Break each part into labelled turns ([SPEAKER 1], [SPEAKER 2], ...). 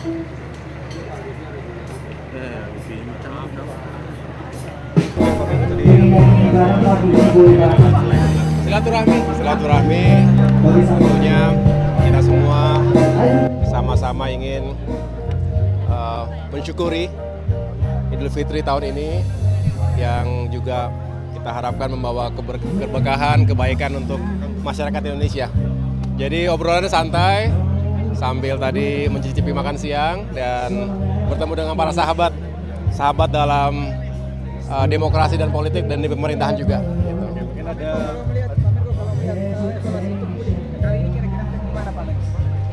[SPEAKER 1] Silaturahmi tentunya kita semua sama-sama ingin mensyukuri Idul Fitri tahun ini yang juga kita harapkan membawa keberkahan, kebaikan untuk masyarakat Indonesia. Jadi obrolannya santai sambil tadi mencicipi makan siang dan bertemu dengan para sahabat dalam demokrasi dan politik dan di pemerintahan juga. Gitu.
[SPEAKER 2] Mungkin ada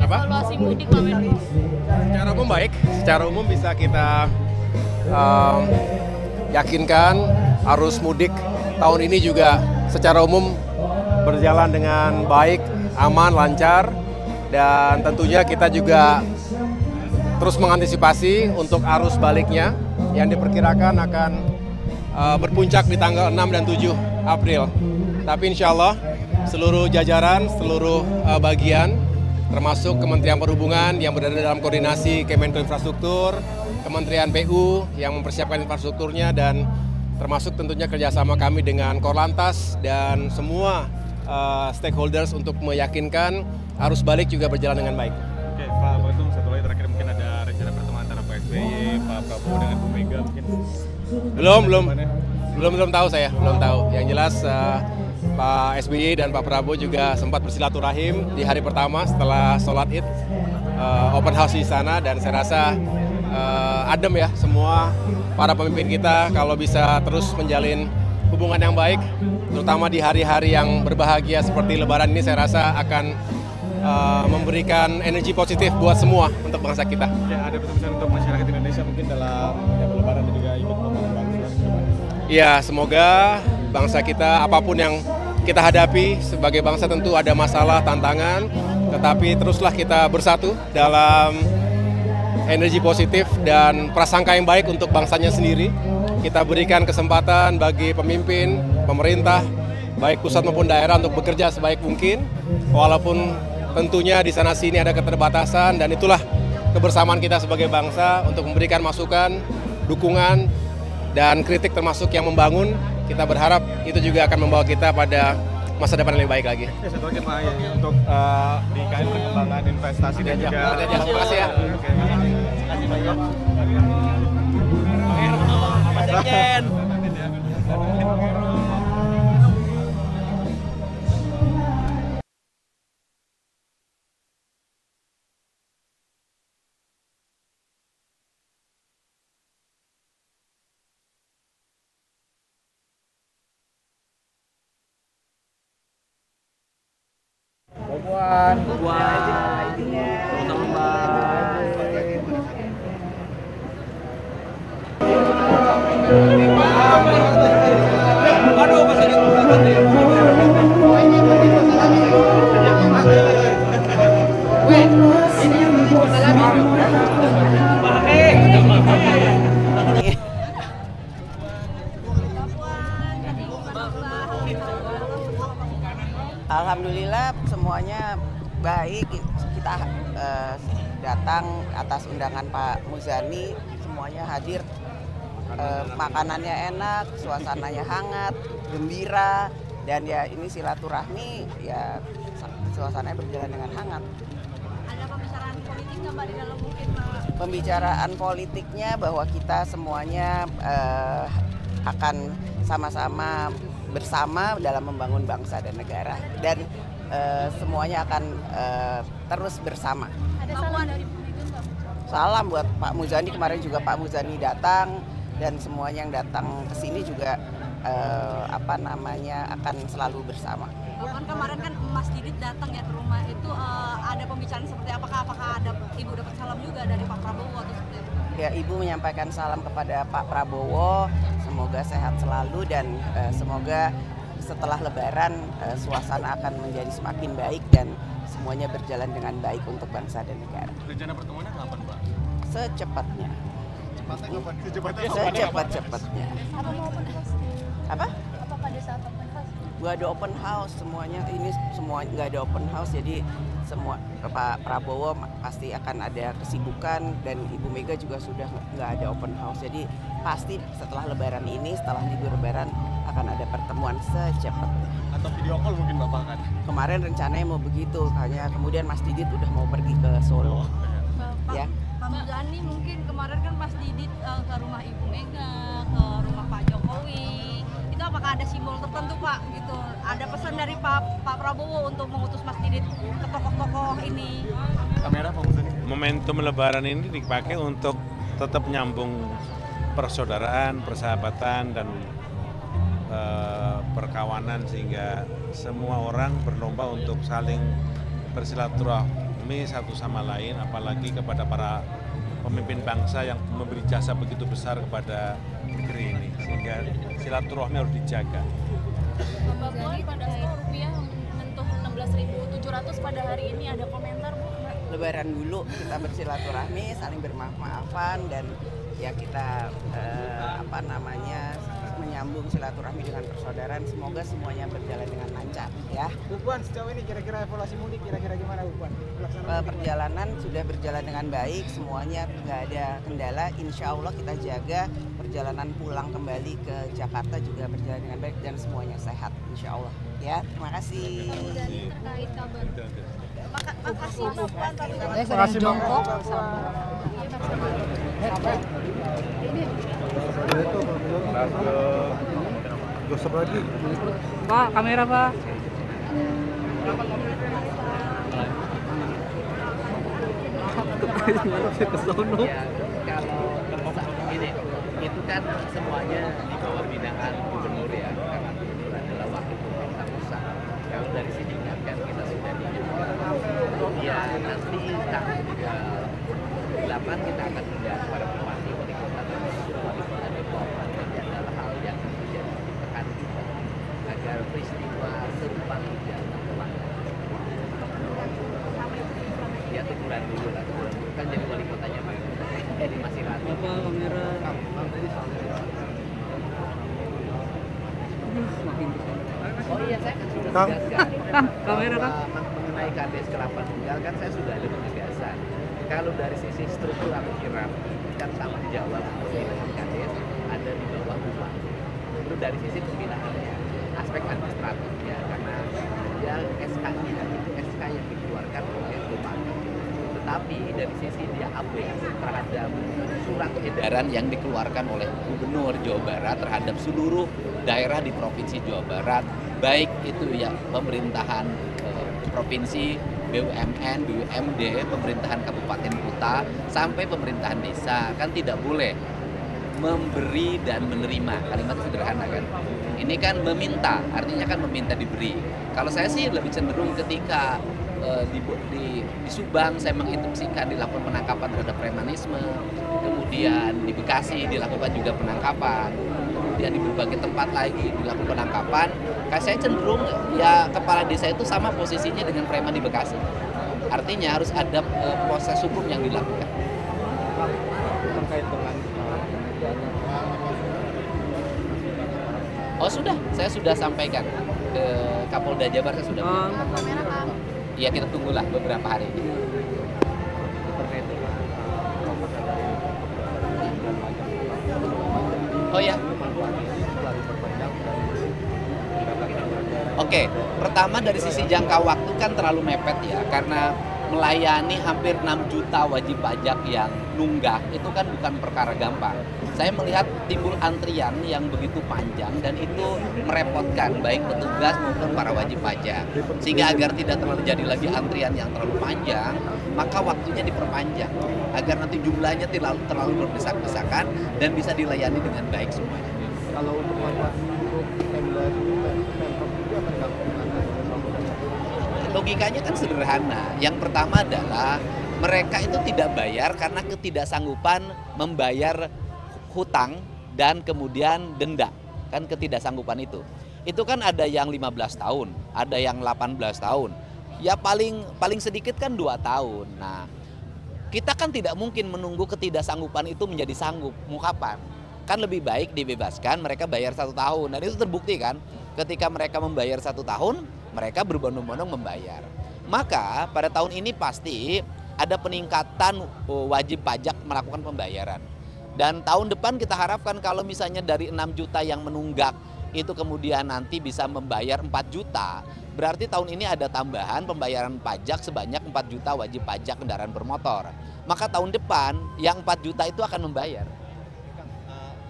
[SPEAKER 3] evaluasi mudik Pak Menko.
[SPEAKER 1] Secara umum baik, secara umum bisa kita yakinkan arus mudik tahun ini juga secara umum berjalan dengan baik, aman, lancar, dan tentunya kita juga terus mengantisipasi untuk arus baliknya yang diperkirakan akan berpuncak di tanggal 6 dan 7 April. Tapi insya Allah seluruh jajaran, seluruh bagian, termasuk Kementerian Perhubungan yang berada dalam koordinasi Kemenko Infrastruktur, Kementerian PU yang mempersiapkan infrastrukturnya, dan termasuk tentunya kerjasama kami dengan Korlantas dan semua stakeholders untuk meyakinkan arus balik juga berjalan dengan baik.
[SPEAKER 2] Oke, Pak Batum, satu lagi terakhir mungkin ada rencana pertemuan antara Pak SBY, Pak Prabowo dengan Bu Mega mungkin?
[SPEAKER 1] Belum tahu saya, belum tahu. Yang jelas Pak SBY dan Pak Prabowo juga sempat bersilaturahim di hari pertama setelah sholat Id, open house di sana, dan saya rasa adem ya semua para pemimpin kita kalau bisa terus menjalin hubungan yang baik, terutama di hari-hari yang berbahagia seperti Lebaran ini. Saya rasa akan memberikan energi positif buat semua untuk bangsa kita.
[SPEAKER 2] Ya, ada pesan untuk masyarakat Indonesia mungkin dalam Lebaran dan juga ikut membangun bangsa.
[SPEAKER 1] Ya, semoga bangsa kita apapun yang kita hadapi sebagai bangsa tentu ada masalah, tantangan, tetapi teruslah kita bersatu dalam energi positif dan prasangka yang baik untuk bangsanya sendiri. Kita berikan kesempatan bagi pemimpin, pemerintah, baik pusat maupun daerah untuk bekerja sebaik mungkin, walaupun tentunya di sana sini ada keterbatasan, dan itulah kebersamaan kita sebagai bangsa untuk memberikan masukan, dukungan, dan kritik termasuk yang membangun. Kita berharap itu juga akan membawa kita pada masa depan yang lebih baik lagi.
[SPEAKER 2] Ya, satu lagi Pak, ya, untuk di KM perkembangan investasi dan juga...
[SPEAKER 1] Terima kasih ya.
[SPEAKER 3] Pak Sekjen.
[SPEAKER 4] Buat
[SPEAKER 3] Aduh, masih
[SPEAKER 5] Alhamdulillah semuanya baik. Kita datang atas undangan Pak Muzani, semuanya hadir. Makanannya enak, suasananya hangat, gembira, dan ya ini silaturahmi, ya suasananya berjalan dengan hangat.
[SPEAKER 3] Ada pembicaraan politik nggak Mbak di dalam mungkin Pak?
[SPEAKER 5] Pembicaraan politiknya bahwa kita semuanya akan sama-sama bersama dalam membangun bangsa dan negara, dan semuanya akan terus bersama.
[SPEAKER 3] Ada salam dari Bu Mega nggak?
[SPEAKER 5] Salam buat Pak Muzani, kemarin juga Pak Muzani datang, dan semuanya yang datang ke sini juga akan selalu bersama.
[SPEAKER 3] Kan kemarin kan Mas Didit datang ya ke rumah itu, ada pembicaraan seperti apakah ada Ibu dapat salam juga dari Pak Prabowo atau seperti itu?
[SPEAKER 5] Ya, Ibu menyampaikan salam kepada Pak Prabowo, semoga sehat selalu, dan semoga setelah Lebaran suasana akan menjadi semakin baik dan semuanya berjalan dengan baik untuk bangsa dan negara.
[SPEAKER 2] Rencana pertemuannya kapan, Pak?
[SPEAKER 5] Secepatnya. Secepat-cepatnya.
[SPEAKER 3] Apa mau open house?
[SPEAKER 5] Apa?
[SPEAKER 3] Apa pada saat open house?
[SPEAKER 5] Gak ada open house semuanya, ini semua nggak ada open house, jadi semua Pak Prabowo pasti akan ada kesibukan dan Ibu Mega juga sudah nggak ada open house. Jadi pasti setelah Lebaran ini, setelah libur Lebaran akan ada pertemuan secepatnya.
[SPEAKER 2] Atau video call mungkin Bapak kan?
[SPEAKER 5] Kemarin rencananya mau begitu, hanya kemudian Mas Didit udah mau pergi ke Solo. Ya.
[SPEAKER 3] Pak Muzani mungkin kemarin kan Mas Didit ke rumah Ibu Mega, ke rumah Pak Jokowi. Itu apakah ada simbol tertentu Pak gitu? Ada pesan dari Pak Prabowo untuk mengutus Mas Didit ke tokoh-tokoh ini?
[SPEAKER 2] Kamera Pak Muzani.
[SPEAKER 6] Momentum Lebaran ini dipakai untuk tetap nyambung persaudaraan, persahabatan, dan perkawanan sehingga semua orang berlomba untuk saling bersilaturahmi satu sama lain, apalagi kepada para pemimpin bangsa yang memberi jasa begitu besar kepada negeri ini, sehingga silaturahmi harus dijaga.
[SPEAKER 7] Mbak Puan, pada saat rupiah menyentuh 16.700 pada hari ini, ada komentar Bu?
[SPEAKER 5] Lebaran dulu kita bersilaturahmi, saling bermaaf-maafan, dan ya kita menyambung silaturahmi dengan persaudaraan. Semoga semuanya berjalan dengan lancar ya.
[SPEAKER 4] Bu Puan, sejauh ini kira-kira evaluasi mudik kira-kira gimana Bu Puan?
[SPEAKER 5] Perjalanan sudah berjalan dengan baik, semuanya nggak ada kendala. Insya Allah kita jaga perjalanan pulang kembali ke Jakarta juga berjalan dengan baik dan semuanya sehat Insya Allah ya. Terima kasih.
[SPEAKER 7] Terkait kabar.
[SPEAKER 3] Makasih Pak Puan.
[SPEAKER 4] Terima kasih jongkok. Gosok lagi.
[SPEAKER 8] Pak, kamera Pak.
[SPEAKER 9] Ya, kalau ini itu kan semuanya di bawah binaan gubernur ya, karena gubernur adalah wakil pemerintah pusat. Kalau dari sini kan kita sudah diingatkan. Ya nanti tanggal 8 kita akan melihat para bupati wali kota dan wali kota Depok. Ini adalah hal yang menjadi tekan kita agar peristiwa serupa tidak terulang. Ya teguran dulu lah, teguran dulu kan jadi wali kotanya Pak. Jadi masih ragu.
[SPEAKER 8] Bapak, kamera.
[SPEAKER 9] Oh iya, saya kan sudah
[SPEAKER 4] Kang.
[SPEAKER 9] tegaskan.
[SPEAKER 8] Kamera, Kang.
[SPEAKER 9] Mengenai kades kelapa tunggal kan saya sudah ada penegasan. Kalau dari sisi struktur atau kirap kan sama dijawab pemilihan kades ada di bawah bupati. Itu dari sisi pembinaannya, aspek administratifnya karena ya SK-nya itu SK yang dikeluarkan oleh bupati. Tetapi dari sisi dia update terhadap surat edaran yang dikeluarkan oleh Gubernur Jawa Barat terhadap seluruh daerah di Provinsi Jawa Barat, baik itu ya pemerintahan provinsi, BUMN, BUMD, pemerintahan kabupaten kota, sampai pemerintahan desa, kan tidak boleh memberi dan menerima. Kalimatnya sederhana kan. Ini kan meminta, artinya kan meminta diberi. Kalau saya sih lebih cenderung ketika di Subang saya menginstruksikan dilakukan penangkapan terhadap premanisme, kemudian di Bekasi dilakukan juga penangkapan, kemudian di berbagai tempat lagi dilakukan penangkapan. Saya cenderung ya kepala desa itu sama posisinya dengan preman di Bekasi. Artinya harus ada proses hukum yang dilakukan.
[SPEAKER 4] Terkait dengan
[SPEAKER 9] Oh sudah, saya sudah sampaikan ke Kapolda Jabar, saya sudah
[SPEAKER 7] Kamera Kang.
[SPEAKER 9] ya kita tunggulah beberapa hari ini. Oh ya. Oke, pertama dari sisi jangka waktu kan terlalu mepet ya, karena melayani hampir 6 juta wajib pajak yang nunggak itu kan bukan perkara gampang. Saya melihat timbul antrian yang begitu panjang dan itu merepotkan baik petugas maupun para wajib pajak. Sehingga agar tidak terjadi lagi antrian yang terlalu panjang, maka waktunya diperpanjang agar nanti jumlahnya terlalu berdesak-desakan dan bisa dilayani dengan baik semuanya.
[SPEAKER 4] kalau untuk Pemda juga akan
[SPEAKER 9] Logikanya kan sederhana. Yang pertama adalah mereka itu tidak bayar karena ketidaksanggupan membayar hutang dan kemudian denda. Kan ketidaksanggupan itu. Itu kan ada yang 15 tahun, ada yang 18 tahun. Ya paling sedikit kan 2 tahun. Nah, kita kan tidak mungkin menunggu ketidaksanggupan itu menjadi sanggup. Mau kapan? Kan lebih baik dibebaskan, mereka bayar 1 tahun. Dan itu terbukti kan, ketika mereka membayar 1 tahun, mereka berbondong-bondong membayar.
[SPEAKER 10] Maka pada tahun ini pasti ada peningkatan wajib pajak melakukan pembayaran. Dan tahun depan kita harapkan kalau misalnya dari 6 juta yang menunggak itu kemudian nanti bisa membayar 4 juta, berarti tahun ini ada tambahan pembayaran pajak sebanyak 4 juta wajib pajak kendaraan bermotor. Maka tahun depan yang 4 juta itu akan membayar.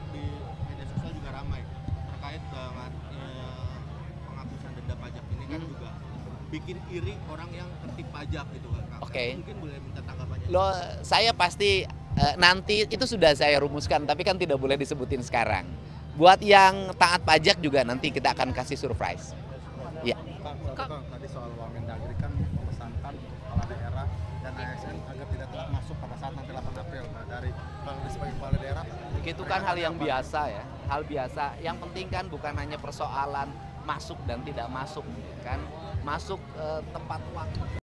[SPEAKER 11] Di media sosial juga ramai terkait dengan penghapusan denda pajak ini kan juga bikin iri orang yang tertib pajak gitu kan.
[SPEAKER 10] Oke.
[SPEAKER 11] Mungkin boleh minta tanggapannya.
[SPEAKER 10] Loh, saya pasti nanti itu sudah saya rumuskan, tapi kan tidak boleh disebutin sekarang. Buat yang taat pajak juga nanti kita akan kasih surprise. Ya.
[SPEAKER 11] Kang, tadi soal Wamendagri kan memesankan kepala daerah dan ASN agar tidak telat masuk pada saat nanti 8 April. Nah, dari sebagai kepala daerah,
[SPEAKER 10] Itu kan hal yang biasa ya, hal biasa. Yang penting kan bukan hanya persoalan masuk dan tidak masuk, kan masuk tepat waktu.